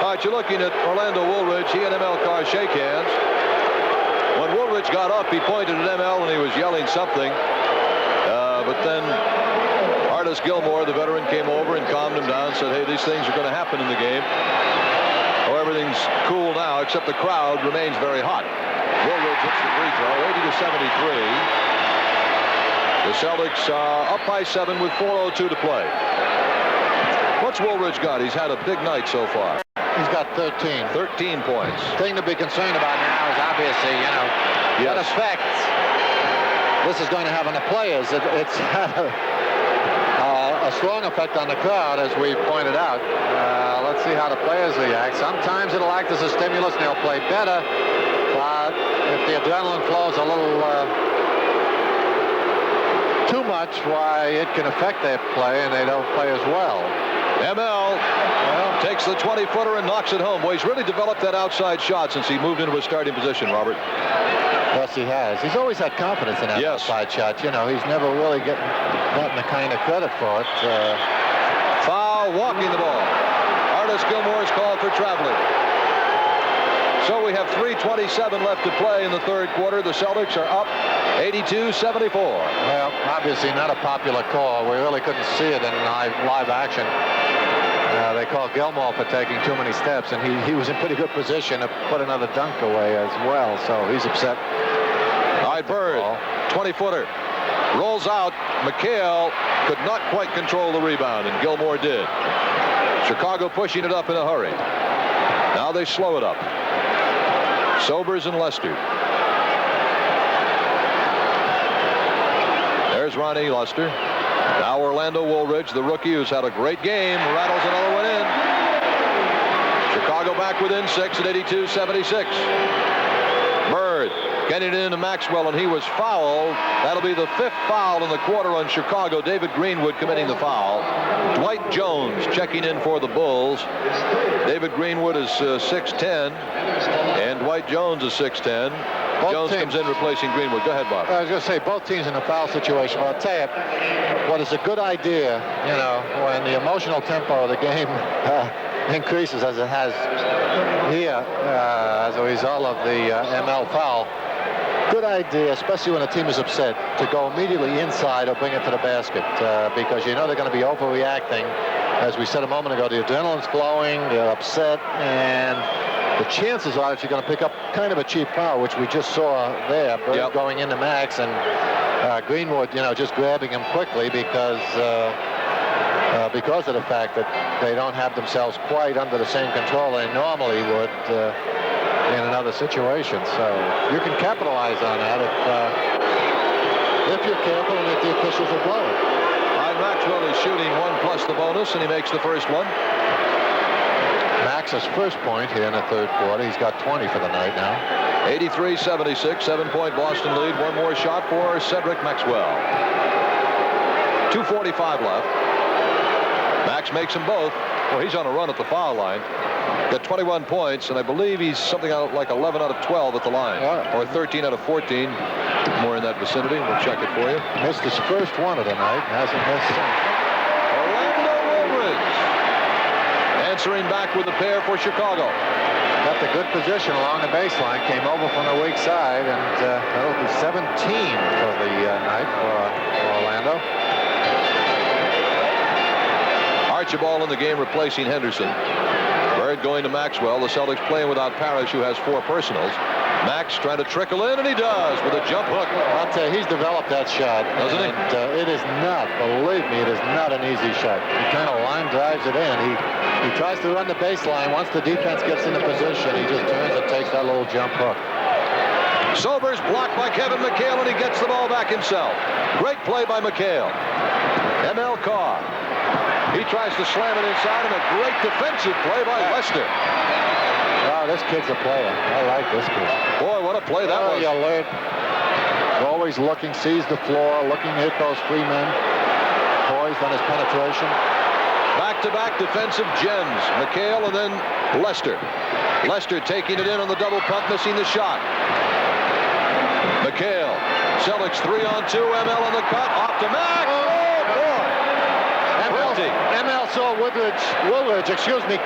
All right, you're looking at Orlando Woolridge. He and ML Carr shake hands. When Woolridge got up, he pointed at ML and he was yelling something. But then Artis Gilmore, the veteran, came over and calmed him down, said, hey, these things are going to happen in the game. Oh, everything's cool now, except the crowd remains very hot. Woolridge hits the free throw, 80-73. The Celtics up by 7 with 4:02 to play. What's Woolridge got? He's had a big night so far. He's got 13. 13 points. Thing to be concerned about now is obviously, what effect this is going to have on the players. It's had a strong effect on the crowd, as we pointed out. Let's see how the players react. Sometimes it'll act as a stimulus and they'll play better. But if the adrenaline flows a little too much, why, it can affect their play and they don't play as well. ML takes the 20-footer and knocks it home. Well, he's really developed that outside shot since he moved into his starting position, Robert. Yes, he has. He's always had confidence in that outside shot. He's never really gotten the kind of credit for it. Foul, walking the ball. Artis Gilmore is called for traveling. So we have 3:27 left to play in the third quarter. The Celtics are up 82-74. Well, obviously not a popular call. We really couldn't see it in live action. They called Gilmore for taking too many steps, and he was in pretty good position to put another dunk away as well, so he's upset. All right, Bird, 20-footer. Rolls out. McHale could not quite control the rebound, and Gilmore did. Chicago pushing it up in a hurry. Now they slow it up. Sobers and Lester. There's Ronnie Lester. Now Orlando Woolridge, the rookie who's had a great game, rattles another one in. Chicago back within 6 at 82-76. Bird getting it into Maxwell, and he was fouled. That'll be the 5th foul in the quarter on Chicago. David Greenwood committing the foul. Dwight Jones checking in for the Bulls. David Greenwood is 6'10", and Dwight Jones is 6'10". Jones comes in replacing Greenwood. Go ahead, Bob. I was going to say both teams in a foul situation. But I'll tell you, what is a good idea, when the emotional tempo of the game increases as it has here as a result of the ML foul. Good idea, especially when a team is upset, to go immediately inside or bring it to the basket because they're going to be overreacting. As we said a moment ago, the adrenaline's flowing, they're upset, and the chances are that you're going to pick up kind of a cheap foul, which we just saw there, Bird going into Max, and Greenwood, just grabbing him quickly because of the fact that they don't have themselves quite under the same control they normally would in another situation. So you can capitalize on that if you're careful and if the officials will blow it. Maxwell is shooting 1 plus the bonus, and he makes the first one. Max's first point here in the third quarter. He's got 20 for the night now. 83-76, 7-point Boston lead. One more shot for Cedric Maxwell. 2:45 left. Max makes them both. Well, he's on a run at the foul line. Got 21 points, and I believe he's something like 11 out of 12 at the line, or 13 out of 14. More in that vicinity. We'll check it for you. Missed his first one of the night. Hasn't missed since. Orlando Woolridge answering back with a pair for Chicago. Got the good position along the baseline. Came over from the weak side, and that'll be 17 for the night for Orlando. Archibald in the game replacing Henderson. Bird going to Maxwell. The Celtics playing without Parrish, who has 4 personals. Max trying to trickle in, and he does with a jump hook. I'll tell you, he's developed that shot. Doesn't he? It is not, believe me, it is not an easy shot. He kind of line drives it in. He tries to run the baseline. Once the defense gets into position, he just turns and takes that little jump hook. Sobers blocked by Kevin McHale, and he gets the ball back himself. Great play by McHale. ML Carr. He tries to slam it inside, and a great defensive play by Lester. Wow, this kid's a player. I like this kid. Boy, what a play that was. Alert. Always looking, sees the floor, looking to hit those 3 men. Poised on his penetration. Back-to-back defensive gems. McHale and then Lester. Lester taking it in on the double pump, missing the shot. McHale. Celtics 3-on-2. ML on the cut. Off to Max. Oh, boy. ML saw Woolridge,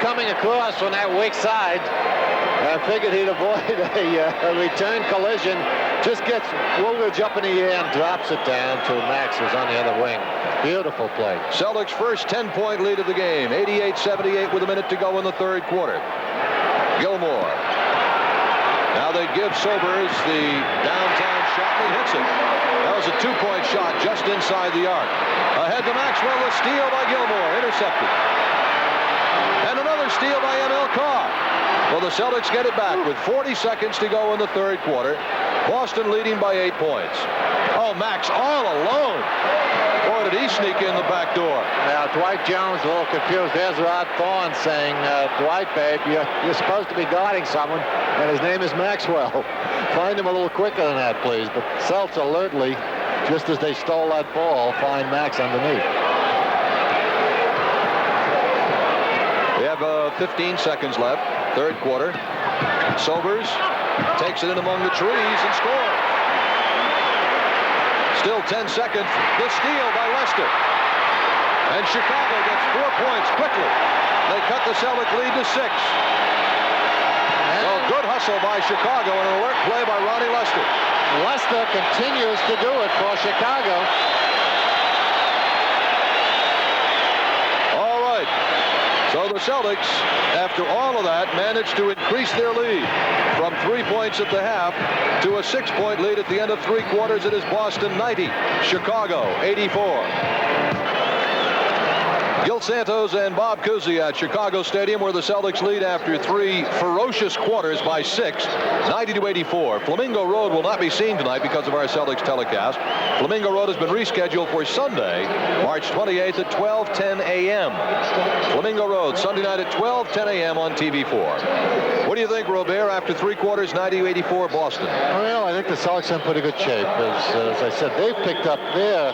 coming across from that weak side. I figured he'd avoid a return collision. Just gets Woolridge up in the air and drops it down to Max, who's on the other wing. Beautiful play. Celtics' first 10-point lead of the game. 88-78 with a minute to go in the third quarter. Gilmore. Now they give Sobers the downtown shot, and he hits it. That was a 2-point shot just inside the arc. Ahead to Maxwell, a steal by Gilmore, intercepted. And another steal by ML Carr. Well, the Celtics get it back with 40 seconds to go in the third quarter. Boston leading by 8 points. Oh, Max all alone. Boy, did he sneak in the back door. Now, Dwight Jones a little confused. There's Rod Thorne saying, Dwight, babe, you're supposed to be guarding someone, and his name is Maxwell. Find him a little quicker than that, please. But Celts alertly, just as they stole that ball, find Max underneath. We have 15 seconds left. Third quarter. Sobers takes it in among the trees and scores. Still 10 seconds. The steal by Lester. And Chicago gets 4 points quickly. They cut the Celtic lead to 6. So good hustle by Chicago and an alert play by Ronnie Lester. Lester continues to do it for Chicago. All right. So the Celtics, after all of that, managed to increase their lead from 3 points at the half to a 6-point lead at the end of 3 quarters. It is Boston 90, Chicago 84. Gil Santos and Bob Cousy at Chicago Stadium, where the Celtics lead after 3 ferocious quarters by 6, 90-84. Flamingo Road will not be seen tonight because of our Celtics telecast. Flamingo Road has been rescheduled for Sunday, March 28th at 12:10 a.m. Flamingo Road, Sunday night at 12:10 a.m. on TV4. What do you think, Robert, after 3 quarters, 90-84 Boston? Well, I think the Celtics are in pretty good shape. As I said, they've picked up their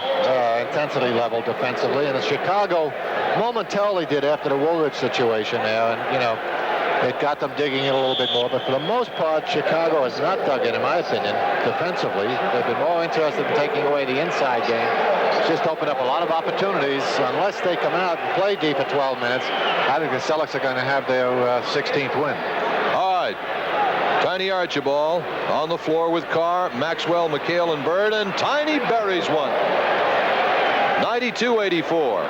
intensity level defensively, and Chicago momentarily did after the Woolridge situation there, and it got them digging in a little bit more. But for the most part, Chicago has not dug in my opinion, defensively. They've been more interested in taking away the inside game. It's just opened up a lot of opportunities. Unless they come out and play deep for 12 minutes, I think the Celtics are going to have their 16th win. All right. Tiny Archibald on the floor with Carr, Maxwell, McHale, and Bird, and Tiny buries one. 92-84.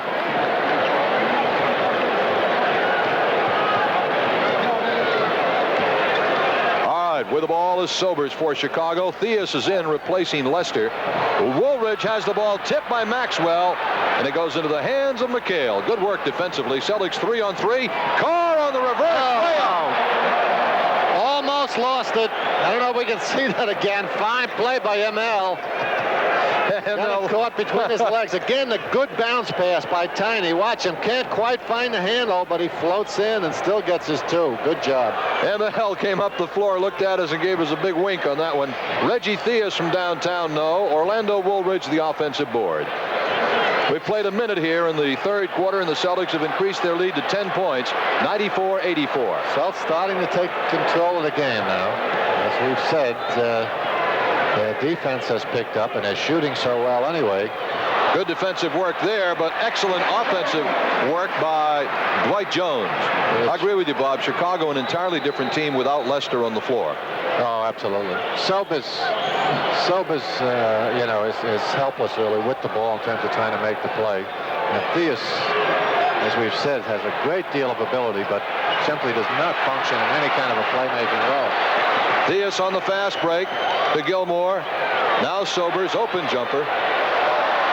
With the ball is Sobers for Chicago. Theus is in, replacing Lester. Woolridge has the ball tipped by Maxwell, and it goes into the hands of McHale. Good work defensively. Celtics 3-on-3. Carr on the reverse layout. Almost lost it. I don't know if we can see that again. Fine play by ML. Got it caught between his legs. Again, the good bounce pass by Tiny. Watch him. Can't quite find the handle, but he floats in and still gets his 2. Good job. ML came up the floor, looked at us, and gave us a big wink on that one. Reggie Theus from downtown, no. Orlando Woolridge, the offensive board. We played a minute here in the third quarter, and the Celtics have increased their lead to 10 points, 94-84. Celtics starting to take control of the game now. As we've said, their defense has picked up, and they're shooting so well anyway. Good defensive work there, but excellent offensive work by Dwight Jones. I agree with you, Bob. Chicago, an entirely different team without Lester on the floor. Oh, absolutely. Sobers, is helpless really with the ball in terms of trying to make the play. And Theus, as we've said, has a great deal of ability, but simply does not function in any kind of a playmaking role. Theus on the fast break to Gilmore. Now Sobers, open jumper.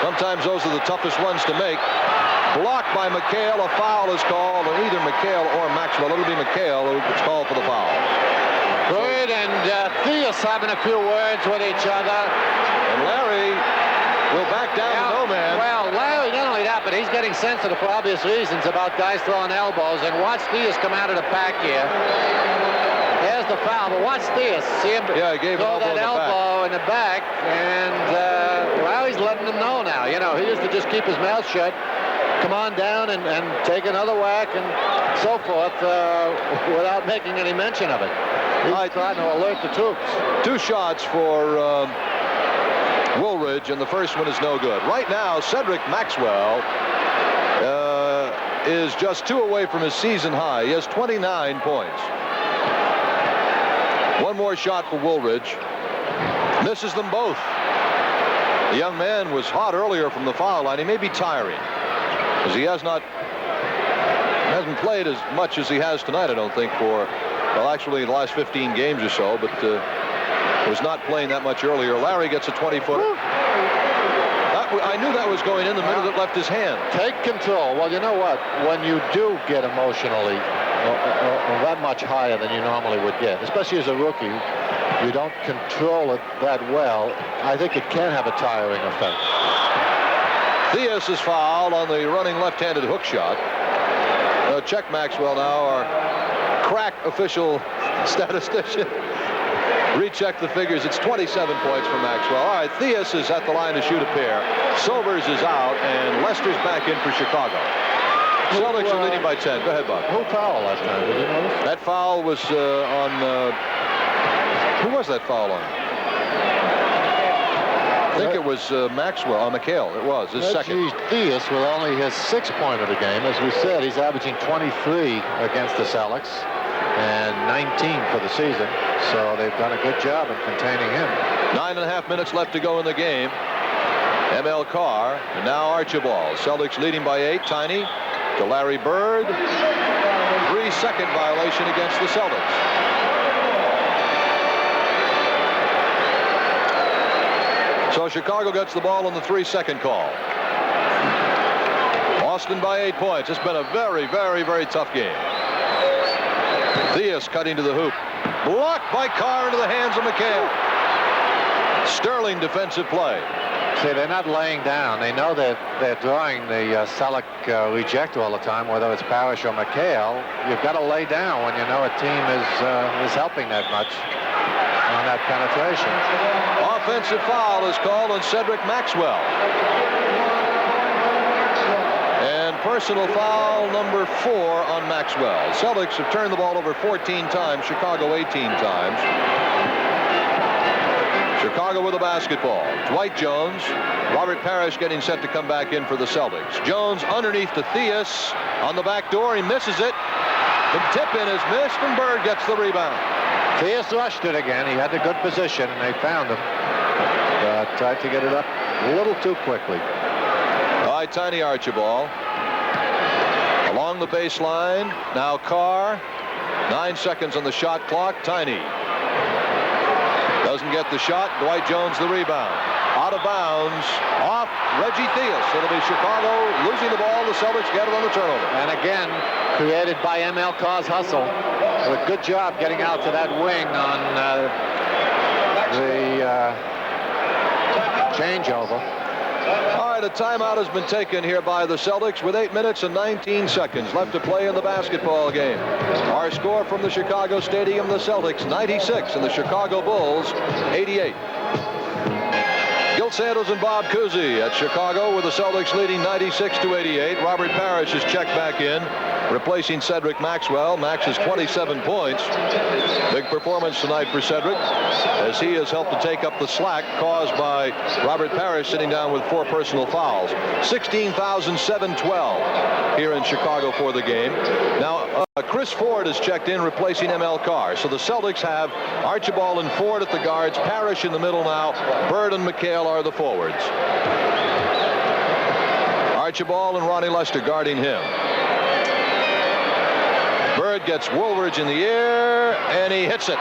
Sometimes those are the toughest ones to make. Blocked by McHale. A foul is called on either McHale or Maxwell. It'll be McHale who's called for the foul. Good, and Theus having a few words with each other. And Larry will back down to no man. Well, Larry, not only that, but he's getting sensitive for obvious reasons about guys throwing elbows. And watch Theus come out of the pack here. There's the foul, but watch Theus. See him he gave throw that elbow in the back, and Larry's letting him know now. He used to just keep his mouth shut, come on down and take another whack and so forth without making any mention of it. He's trying to alert the troops. 2 shots for Woolridge, and the first one is no good. Right now, Cedric Maxwell is just 2 away from his season high. He has 29 points. One more shot for Woolridge. Misses them both. The young man was hot earlier from the foul line. He may be tiring, as he hasn't played as much as he has tonight, I don't think, actually the last 15 games or so, but was not playing that much earlier. Larry gets a 20-footer. That I knew that was going in the minute it left his hand. Take control. Well, you know what? When you do get emotionally that much higher than you normally would get, especially as a rookie, you don't control it that well. I think it can have a tiring effect. Theus is fouled on the running left-handed hook shot. Check Maxwell now, our crack official statistician. Recheck the figures. It's 27 points for Maxwell. All right, Theus is at the line to shoot a pair. Sobers is out, and Lester's back in for Chicago. Celtics are leading by 10. Go ahead, Bob. Who fouled that time? Did you notice? That foul was on... who was that foul on? I think it was Maxwell, on McHale. It was his second. Theus with only his 6th point of the game. As we said, he's averaging 23 against the Celtics and 19 for the season. So they've done a good job in containing him. 9.5 minutes left to go in the game. ML Carr, and now Archibald. Celtics leading by 8. Tiny to Larry Bird. 3-second violation against the Celtics. So Chicago gets the ball on the 3-second call. Boston by 8 points. It's been a very, very, very tough game. Theus cutting to the hoop. Blocked by Carr into the hands of McHale. Sterling defensive play. See, they're not laying down. They know that they're drawing the Selleck reject all the time, whether it's Parrish or McHale. You've got to lay down when you know a team is helping that much on that penetration. Offensive foul is called on Cedric Maxwell. And personal foul number 4 on Maxwell. Celtics have turned the ball over 14 times, Chicago 18 times. Chicago with the basketball. Dwight Jones, Robert Parrish getting set to come back in for the Celtics. Jones underneath to Theus on the back door. He misses it. The tip-in is missed, and Bird gets the rebound. Theus rushed it again. He had a good position, and they found him. But tried to get it up a little too quickly. By Tiny Archibald. Along the baseline. Now Carr. 9 seconds on the shot clock. Tiny. Doesn't get the shot. Dwight Jones the rebound. Out of bounds. Off Reggie Theus. It'll be Chicago losing the ball. The Celtics get it on the turnover. And again, created by ML Carr's hustle. A good job getting out to that wing on the changeover. All right, a timeout has been taken here by the Celtics with 8 minutes and 19 seconds left to play in the basketball game. Our score from the Chicago Stadium, the Celtics 96 and the Chicago Bulls 88. Gil Santos and Bob Cousy at Chicago with the Celtics leading 96-88. Robert Parrish is checked back in, replacing Cedric Maxwell. Max is 27 points. Big performance tonight for Cedric as he has helped to take up the slack caused by Robert Parrish sitting down with 4 personal fouls. 16,712 here in Chicago for the game. Now, Chris Ford is checked in, replacing ML Carr. So the Celtics have Archibald and Ford at the guards, Parrish in the middle now, Bird and McHale are the forwards. Archibald and Ronnie Lester guarding him. Bird gets Woolridge in the air, and he hits it.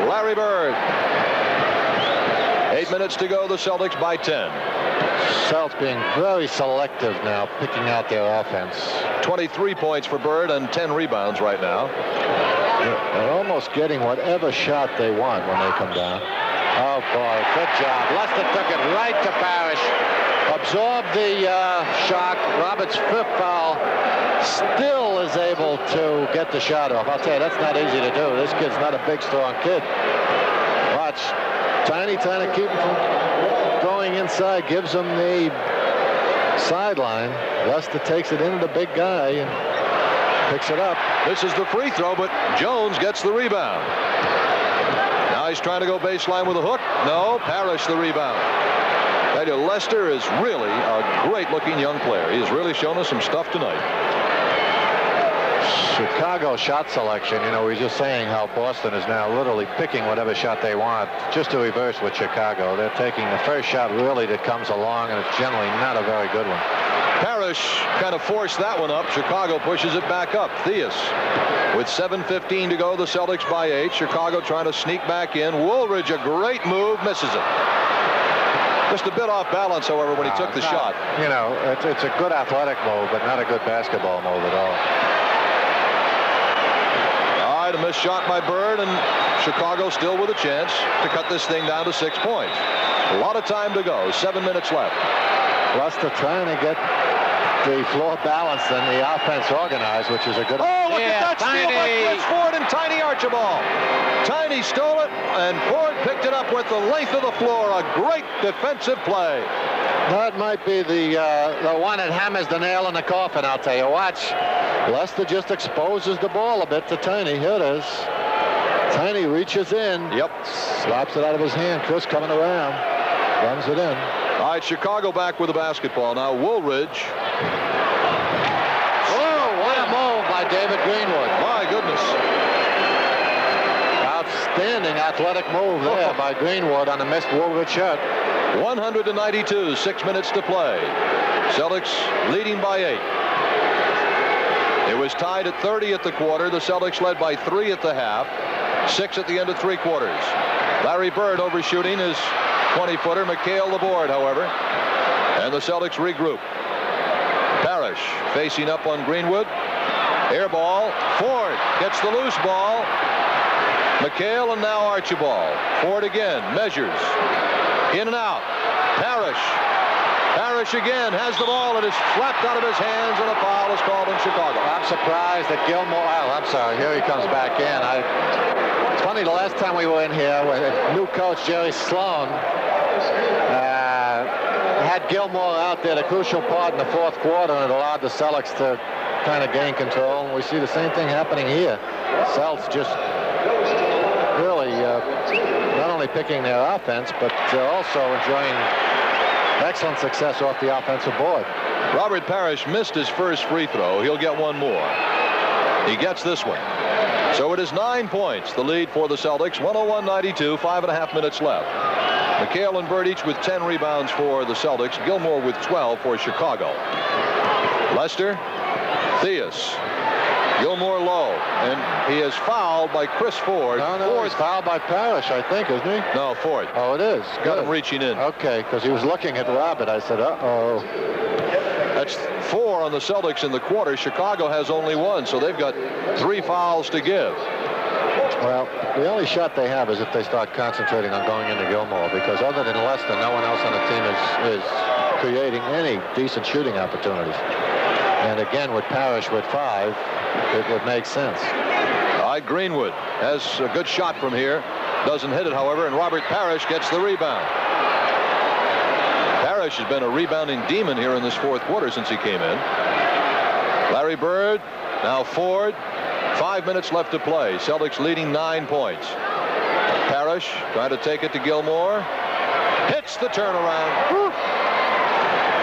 Larry Bird. 8 minutes to go, the Celtics by 10. Celtics being very selective now, picking out their offense. 23 points for Bird and 10 rebounds right now. They're almost getting whatever shot they want when they come down. Oh, boy, good job. Lester took it right to Parrish. Absorbed the shock. Roberts' 5th foul. Still is able to get the shot off. I'll tell you, that's not easy to do. This kid's not a big, strong kid. Watch. Tiny trying to keep him from going inside. Gives him the sideline. Lester takes it into the big guy and picks it up. This is the free throw, but Jones gets the rebound. Now he's trying to go baseline with a hook. No, Parrish the rebound. Lester is really a great-looking young player. He has really shown us some stuff tonight. Chicago shot selection, you know, we were just saying how Boston is now literally picking whatever shot they want. Just to reverse with Chicago. They're taking the first shot really that comes along, and it's generally not a very good one. Parrish kind of forced that one up. Chicago pushes it back up. Theus with 7:15 to go. The Celtics by 8. Chicago trying to sneak back in. Woolridge, a great move, misses it. Just a bit off balance, however, when he took the shot. You know, it's a good athletic move, but not a good basketball move at all. All right, a missed shot by Bird, and Chicago still with a chance to cut this thing down to 6 points. A lot of time to go. 7 minutes left. Leicester trying to get the floor balanced and the offense organized, which is a good... Oh, look at that steal by Chris Ford and Tiny Archibald. Tiny stole it, and Ford picked it up with the length of the floor. A great defensive play. That might be the one that hammers the nail in the coffin, I'll tell you. Watch. Leicester just exposes the ball a bit to Tiny. Here it is. Tiny reaches in. Yep. Slaps it out of his hand. Chris coming around. Runs it in. All right, Chicago back with the basketball. Now Woolridge. Oh, what a move by David Greenwood. My goodness. Outstanding athletic move there by Greenwood on a missed Woolridge shot. 192, 6 minutes to play. Celtics leading by 8. It was tied at 30 at the quarter. The Celtics led by 3 at the half. 6 at the end of 3 quarters. Larry Bird overshooting his 20-footer. McHale the board, however. And the Celtics regroup. Parrish facing up on Greenwood. Air ball. Ford gets the loose ball. McHale and now Archibald. Ford again. Measures. In and out. Parrish. Parrish again has the ball. It is slapped out of his hands, and a foul is called in Chicago. I'm surprised that Gilmore... Oh, I'm sorry. Here he comes back in. It's funny, the last time we were in here, with new coach Jerry Sloan had Gilmore out there, the crucial part in the fourth quarter, and it allowed the Celtics to kind of gain control. And we see the same thing happening here. Celtics just really not only picking their offense, but also enjoying excellent success off the offensive board. Robert Parrish missed his first free throw. He'll get one more. He gets this one. So it is 9 points, the lead for the Celtics. 101-92, 5.5 minutes left. McHale and Bird each with 10 rebounds for the Celtics. Gilmore with 12 for Chicago. Lester, Theus. Gilmore low, and he is fouled by Chris Ford. No, he's fouled by Parrish, I think, isn't he? No, Ford. Oh, it is. Got him reaching in. Okay, because he was looking at Robert. I said, uh-oh. That's 4 on the Celtics in the quarter. Chicago has only 1, so they've got 3 fouls to give. Well, the only shot they have is if they start concentrating on going into Gilmore, because other than Leicester, no one else on the team is creating any decent shooting opportunities. And again, with Parrish with 5, it would make sense. All right, Greenwood has a good shot from here. Doesn't hit it, however, and Robert Parrish gets the rebound. Parrish has been a rebounding demon here in this fourth quarter since he came in. Larry Bird, now Ford. 5 minutes left to play. Celtics leading 9 points. Parrish trying to take it to Gilmore. Hits the turnaround.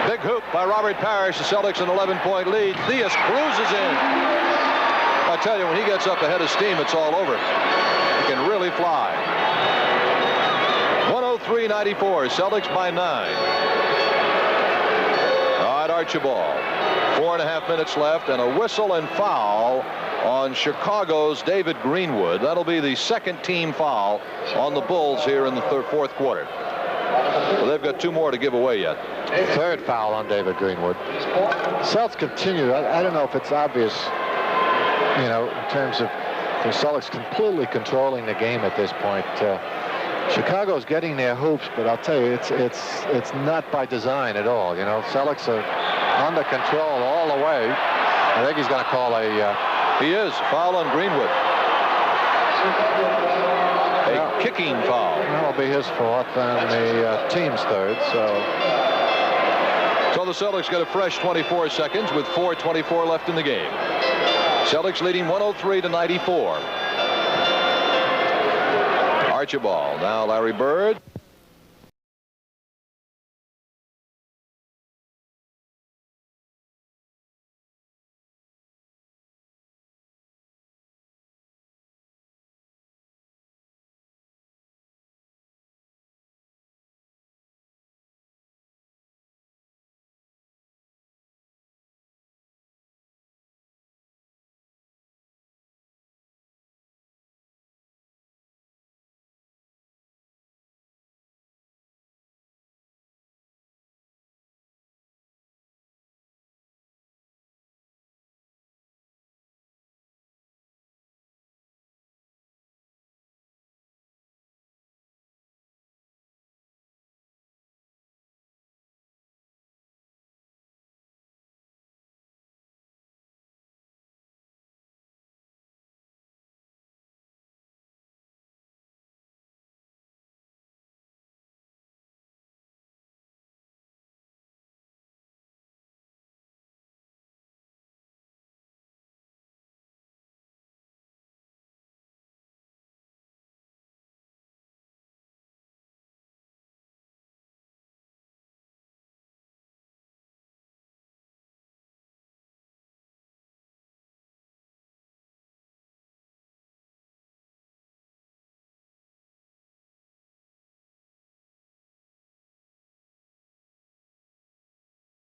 Big hoop by Robert Parrish. The Celtics an 11-point lead. Theus cruises in. I tell you, when he gets up ahead of steam, it's all over. He can really fly. 103-94. Celtics by 9. All right, Archibald. 4.5 minutes left, and a whistle and foul on Chicago's David Greenwood. That'll be the second team foul on the Bulls here in the fourth quarter. Well, they've got 2 more to give away yet. Third foul on David Greenwood. Celtics continue. I don't know if it's obvious, you know, in terms of the Celtics completely controlling the game at this point. Chicago's getting their hoops, but I'll tell you, it's not by design at all. You know, Celtics are under control all the way. I think he's going to call a... He is. Foul on Greenwood. A kicking foul. That'll be his fourth and the team's third. So the Celtics got a fresh 24 seconds with 4:24 left in the game. Celtics leading 103-94. Archibald. Now Larry Bird.